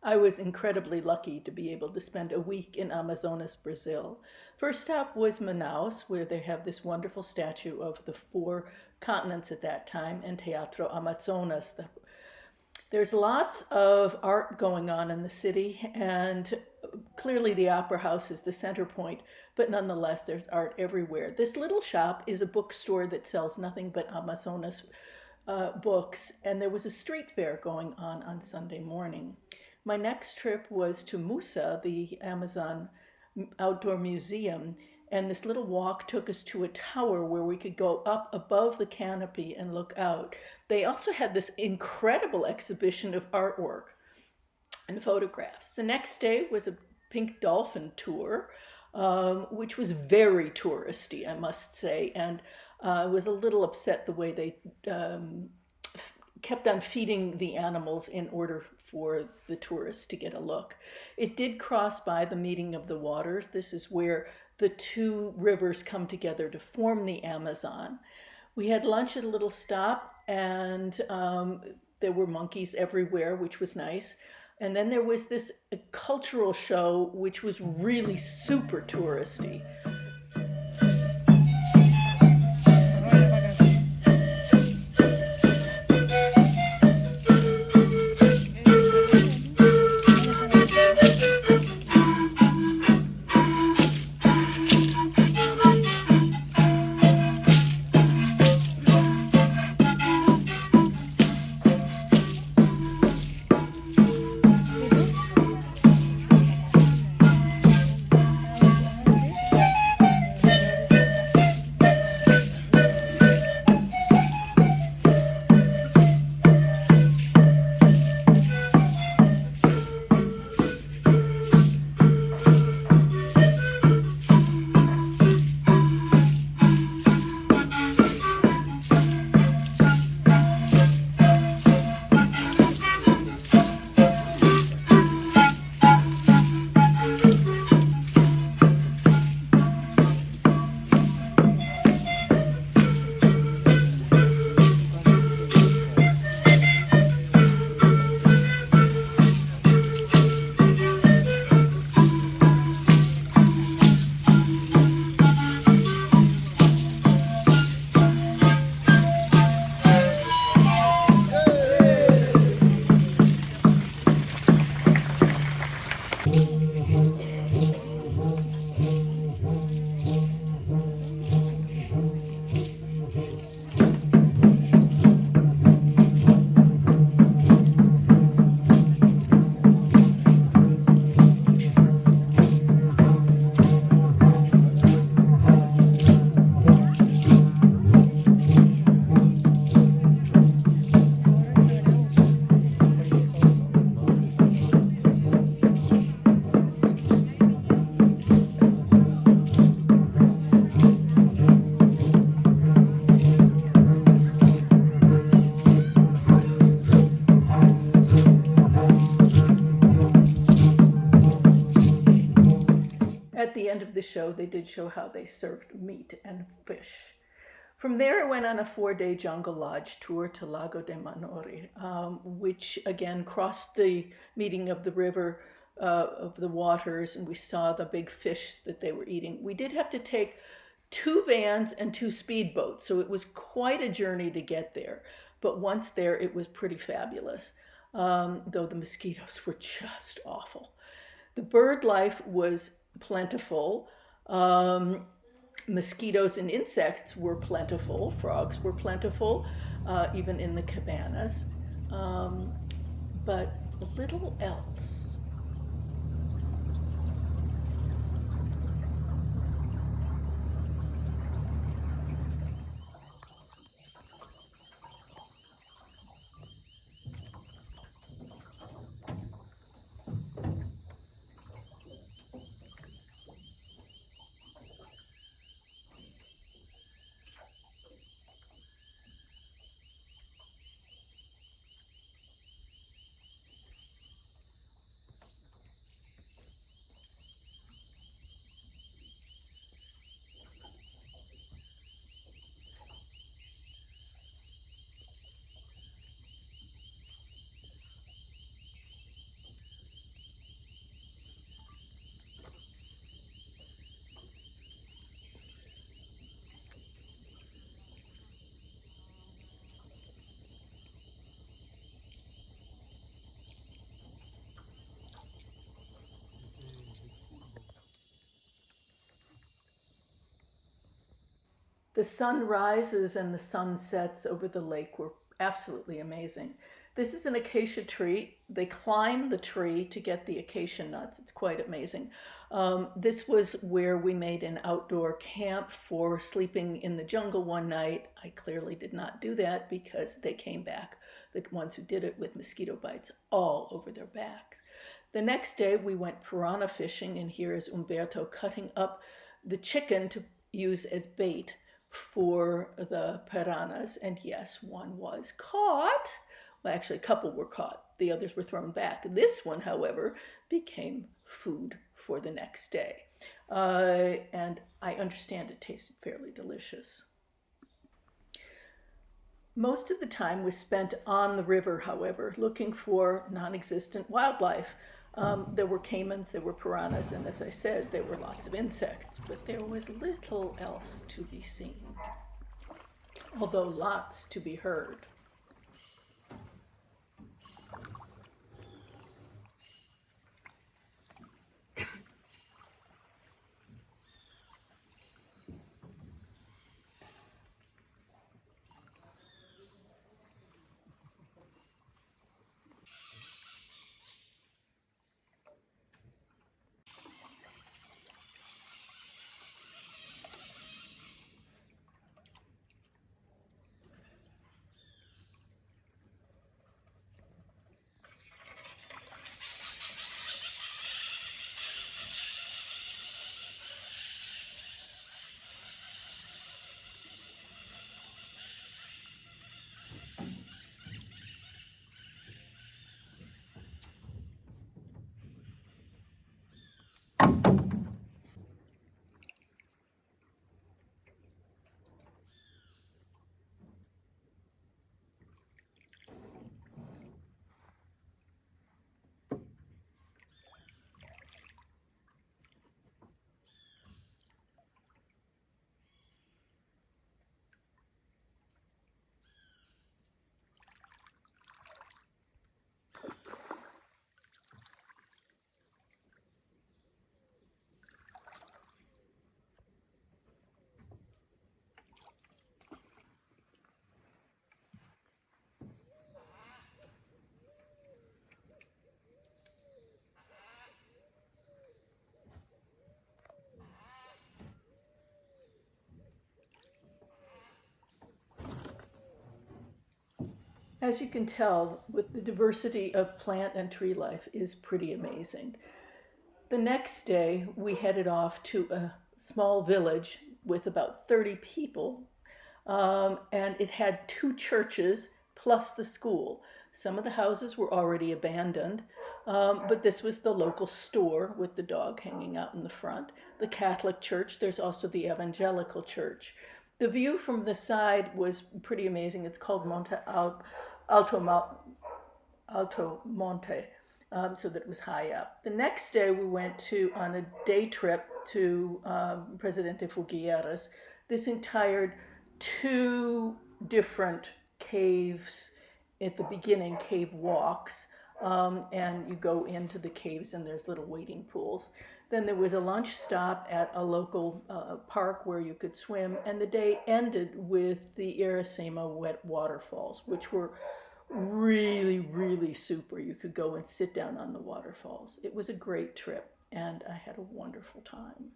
I was incredibly lucky to be able to spend a week in Amazonas, Brazil. First stop was Manaus, where they have this wonderful statue of the four continents at that time, and Teatro Amazonas. There's lots of art going on in the city, and clearly the Opera House is the center point, but nonetheless, there's art everywhere. This little shop is a bookstore that sells nothing but Amazonas books, and there was a street fair going on Sunday morning. My next trip was to Musa, the Amazon outdoor museum, and this little walk took us to a tower where we could go up above the canopy and look out. They also had this incredible exhibition of artwork and photographs. The next day was a pink dolphin tour, which was very touristy, I must say, and I was a little upset the way they kept on feeding the animals in order for the tourists to get a look. It did cross by the meeting of the waters. This is where the two rivers come together to form the Amazon. We had lunch at a little stop, and there were monkeys everywhere, which was nice. And then there was this cultural show, which was really super touristy. At the end of the show, they did show how they served meat and fish. From there, I went on a 4-day jungle lodge tour to Lago de Manori, which again crossed the meeting of the river, of the waters, and we saw the big fish that they were eating. We did have to take 2 vans and 2 speedboats, so it was quite a journey to get there. But once there, it was pretty fabulous, though the mosquitoes were just awful. The bird life was plentiful. Mosquitoes and insects were plentiful. Frogs were plentiful, even in the cabanas. But little else. The sun rises and the sun sets over the lake were absolutely amazing. This is an acacia tree. They climb the tree to get the acacia nuts. It's quite amazing. This was where we made an outdoor camp for sleeping in the jungle one night. I clearly did not do that because they came back, the ones who did it, with mosquito bites all over their backs. The next day we went piranha fishing, and here is Umberto cutting up the chicken to use as bait for the piranhas. And yes, one was caught. Well, actually, a couple were caught. The others were thrown back. This one, however, became food for the next day. And I understand it tasted fairly delicious. Most of the time was spent on the river, however, looking for non-existent wildlife. There were caimans, there were piranhas, and as I said, there were lots of insects, but there was little else to be seen, although lots to be heard. As you can tell, with the diversity of plant and tree life is pretty amazing. The next day, we headed off to a small village with about 30 people, and it had two churches plus the school. Some of the houses were already abandoned, but this was the local store with the dog hanging out in the front. The Catholic church, there's also the evangelical church. The view from the side was pretty amazing. It's called Alto, Alto Monte, so that it was high up. The next day we went on a day trip to Presidente Figueras. This entire two different caves at the beginning, cave walks, and you go into the caves and there's little wading pools. Then there was a lunch stop at a local park where you could swim, and the day ended with the Iracema wet waterfalls, which were really, really super. You could go and sit down on the waterfalls. It was a great trip, and I had a wonderful time.